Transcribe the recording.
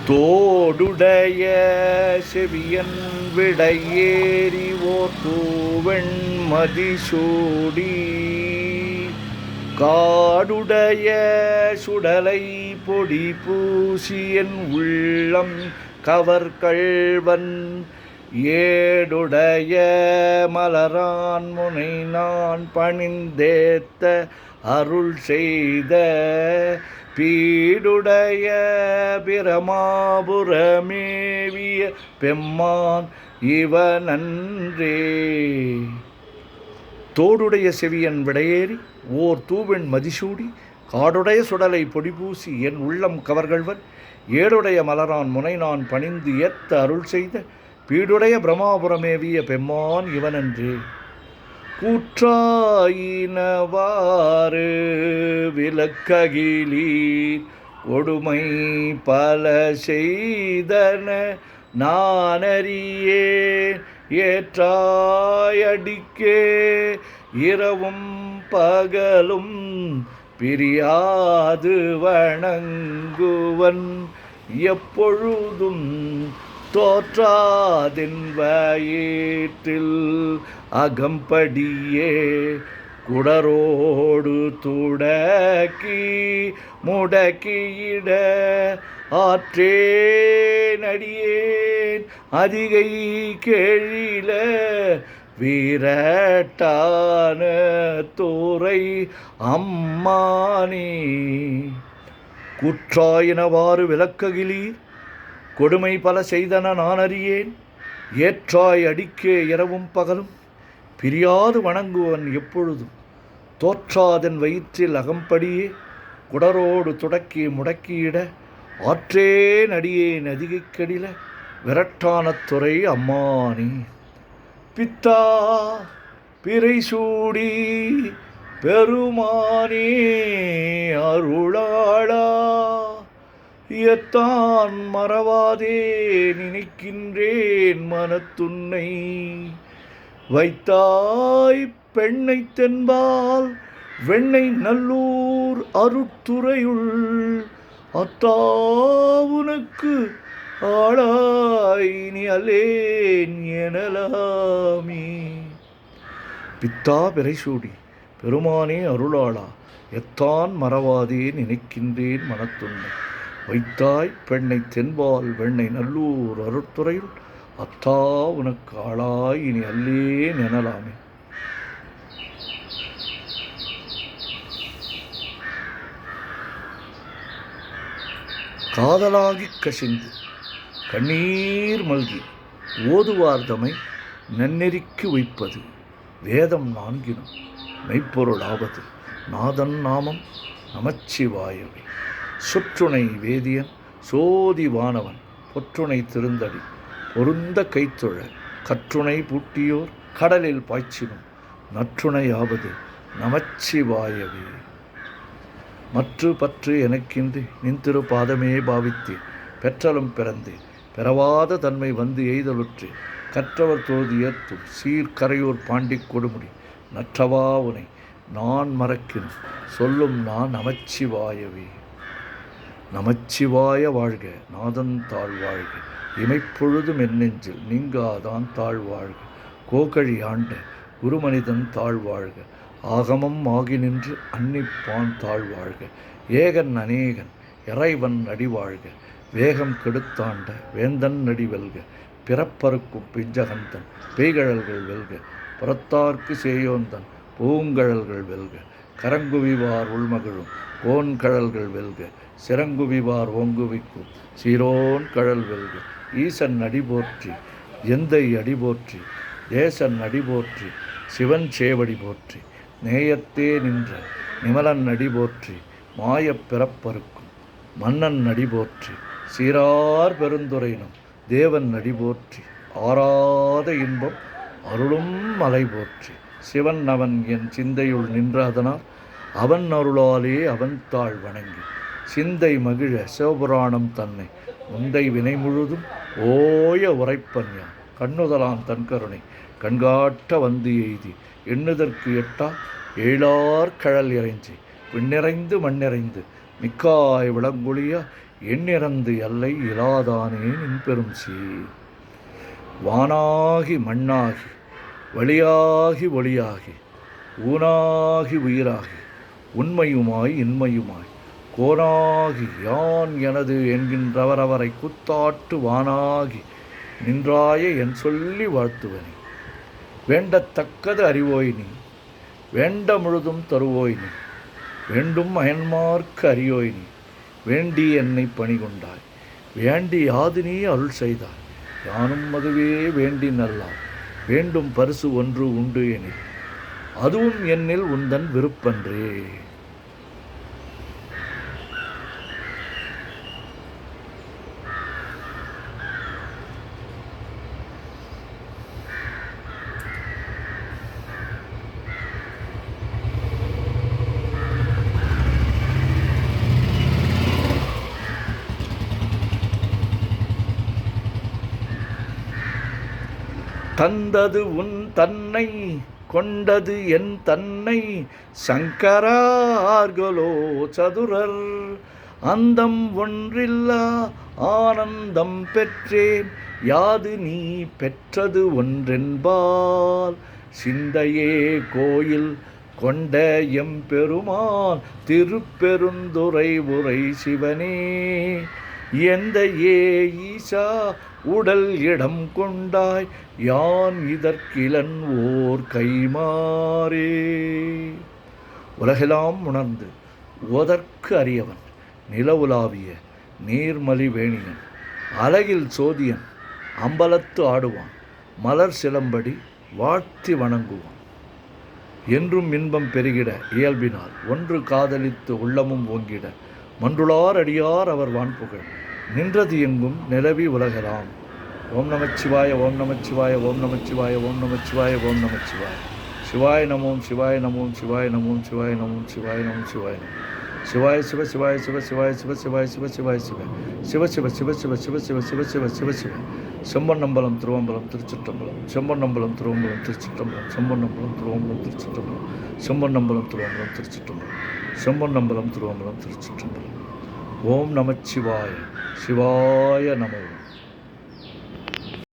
தோடுடைய செவியன் விடையேறி ஓர் தூவெண் மதிசூடி காடுடைய சுடலை பொடி பூசியன் உள்ளம் கவர்கள்வன் ஏடுடைய மலரான் முனை நான் பணிந்தேத்த அருள் செய்த பீடுடைய பிரமாபுரமேவிய பெம்மான் இவனன்றே. தோடுடைய செவியன் விடையேறி ஓர் தூவெண் மதிசூடி காடுடைய சுடலை பொடிபூசி என் உள்ளம் கவர்கள்வன் ஏடுடைய மலரான் முனை நான் பணிந்து ஏத்த அருள் செய்த பீடுடைய பிரமாபுரமேவிய பெம்மான் இவனன்றே. கூற்றாயினவாறு விலக்ககிலீர் கொடுமை பல செய்தன நானறியேன் ஏற்றாயடிக்கே இரவும் பகலும் பிரியாது வணங்குவன் எப்பொழுதும் தோற்றாதின் வயிற்றில் அகம்படியே குடரோடு துடக்கி முடக்கியிட ஆற்றேனடியேன் அதிகை கேழில வீரட்டான தோரை அம்மானே. குற்றாயினவாறு விலக்ககிலீர் கொடுமை பல செய்தன நான் அறியேன் ஏற்றாய் அடிக்கே இரவும் பகலும் பிரியாது வணங்குவன் எப்பொழுதும் தோற்றாதன் வயிற்றில் அகம்படியே குடரோடு துடக்கி முடக்கியிட ஆற்றேன் அடியேன் அதிகைக்கடில விரட்டான துறை அம்மானே. பித்தா பிறை சூடி பெருமானே அருளாளா எத்தான் மறவாதே நினைக்கின்றேன் மனத்துன்னை வைத்தாய் பெண்ணை தென்பால் வெண்ணை நல்லூர் அருட்துறையுள் அத்தாவுனக்கு ஆளாய் நீ அலேன் எனலாமே. பித்தா பிறைசூடி பெருமானே அருளாளா எத்தான் மறவாதே நினைக்கின்றேன் மனத்துன்னை வைத்தாய் பெண்ணை தென்பால் வெண்ணை நல்லூர் அருட்துறையுள் அத்தா உனக்கு ஆளாய் இனி அல்லேன் எனலாமே. காதலாகிக் கசிந்து கண்ணீர் மல்கி ஓதுவார்தமை நன்னெறிக்கு வைப்பது வேதம் நான்கினும் மெய்ப்பொருளாவது நாதன் நாமம் நமச்சிவாயவை. சுற்றுணை வேதியன் சோதி வானவன் பொற்றுணை திருந்தடி பொருந்த கைத்தொழ கற்றுணை பூட்டியோர் கடலில் பாய்ச்சினும் நற்றுணையாவது நமச்சிவாயவே. மற்று பற்று எனக்கின்றி நின்திரு பாதமே பாவித்தேன் பெற்றலும் பிறந்தேன் பிறவாத தன்மை வந்து எய்தலுற்று கற்றவர் தோதி ஏற்றும் சீர்கரையூர் பாண்டி கொடுமுடி நற்றவா உனை நான் மறக்கினும் சொல்லும் நான் நமச்சிவாயவே. நமச்சிவாய வாழ்க நாதன் தாழ் வாழ்க இமைப்பொழுதும் என் நெஞ்சில் நீங்காதான் தாழ் வாழ்க கோகழி ஆண்ட குருமனிதன் தாழ் வாழ்க ஆகமம் ஆகி நின்று அன்னிப்பான் தாழ் வாழ்க ஏகன் அநேகன் இறைவன் அடி வாழ்க வேகம் கெடுத்தாண்ட வேந்தன் அடி வெல்க பிறப்பறுக்கும் பிஞ்சகந்தன் பேய்கழல்கள் வெல்க புறத்தார்க்கு சேயோந்தன் பூங்கழல்கள் வெல்க கரங்குவிவார் உள்மகிழும் கோன்கழல்கள் வெல்க சிறங்குவிவார் ஓங்குவிக்கும் சீரோன் கழல் வெல்க ஈசன் அடி போற்றி எந்தை அடி போற்றி தேசன் அடி போற்றி சிவன் சேவடி போற்றி நேயத்தே நின்ற நிமலன் அடி போற்றி மாயப் பிறப்பறுக்கும் மன்னன் அடி போற்றி சீரார் பெருந்துரையினும் தேவன் அடி போற்றி ஆராத இன்பம் அருளும் மலை போற்றி சிவன் அவன் என் சிந்தையுள் நின்ற அதனால் அவன் அருளாலே அவன் தாழ் வணங்கி சிந்தை மகிழ சிவபுராணம் தன்னை முந்தை வினை முழுதும் ஓய உரைப்பன் யான் கண்ணுதலான் தன் கருணை கண்காட்ட வந்து எய்தி எண்ணுதற்கு எட்டா ஏழார் கழல் இறைஞ்சி விண்ணிறைந்து மண்ணிறைந்து மிக்காய் விளங்குழிய எண்ணிறந்து எல்லை இலாதானே நின் பெரும் சீர். வானாகி மண்ணாகி வழியாகி ஒளியாகி ஊனாகி உயிராகி உண்மையுமாய் இன்மையுமாய் கோனாகி யான் எனது என்கின்றவரவரை குத்தாட்டு வானாகி நின்றாய என் சொல்லி வாழ்த்துவனே. வேண்டத்தக்கது அறிவோய் நீ, வேண்ட முழுதும் தருவோய் நீ, வேண்டும் அயன்மார்க்கு அறியோய் நீ, வேண்டி என்னை பணிகொண்டாய், வேண்டி யாது நீ அருள் செய்தாய், யானும் அதுவே வேண்டி நல்லார், வேண்டும் பரிசு ஒன்று உண்டு எனில் அதுவும் என்னில் உந்தன் விருப்பன்றே. தந்தது உன் தன்னை கொண்டது என் தன்னை சங்கரார்களோ சதுரர், அந்தம் ஒன்றில்லா ஆனந்தம் பெற்றேன் யாது நீ பெற்றது ஒன்றென்பால். சிந்தையே கோயில் கொண்ட எம்பெருமான் திருப்பெருந்துறை உரை சிவனே, எந்த ஏ ஈசா உடல் இடம் கொண்டாய், யான் இதற்கிலன் ஓர் கைமாறே. உலகெல்லாம் உணர்ந்து ஓதற்கு அறியவன், நிலவுலாவிய நீர்மலி வேணியன், அழகில் சோதியன், அம்பலத்து ஆடுவான், மலர் சிலம்படி வாழ்த்தி வணங்குவான். என்றும் இன்பம் பெருகிட இயல்பினால் ஒன்று காதலித்து உள்ளமும் ஓங்கிட, மன்றுளார் அடியார் அவர் வான்புகழ் நின்றது எங்கும் நிலவி உலகலாம். ஓம் நமச்சிவாய ஓம் நமச்சிவாய ஓம் நமச்சிவாய ஓம் நமச்சிவாய ஓம் நமச்சிவாய. சிவாய நமோம் சிவாய நமோம் சிவாய நமோம் சிவாய நமோம் சிவாய நமோம் சிவாய நமோம். சிவாய சிவ சிவாய சிவ சிவாய சிவ சிவாய சிவ சிவாய சிவ சிவ சிவ சிவ சிவ சிவ சிவ சிவ சிவ சிவ சிவ. செம்பொன்னம்பலம் திருவம்பலம் திருச்சிற்றம்பலம், செம்பொன்னம்பலம் திருவம்பலம் திருச்சிற்றம்பலம், செம்பொன்னம்பலம் திருவம்பலம் திருச்சிற்றம்பலம், செம்பொன்னம்பலம் திருவம்பலம் திருச்சிற்றம்பலம், செம்பொன்னம்பலம் திருவம்பலம் திருச்சிற்றம்பலம். ஓம் நமச்சிவாய சிவாய நமோ.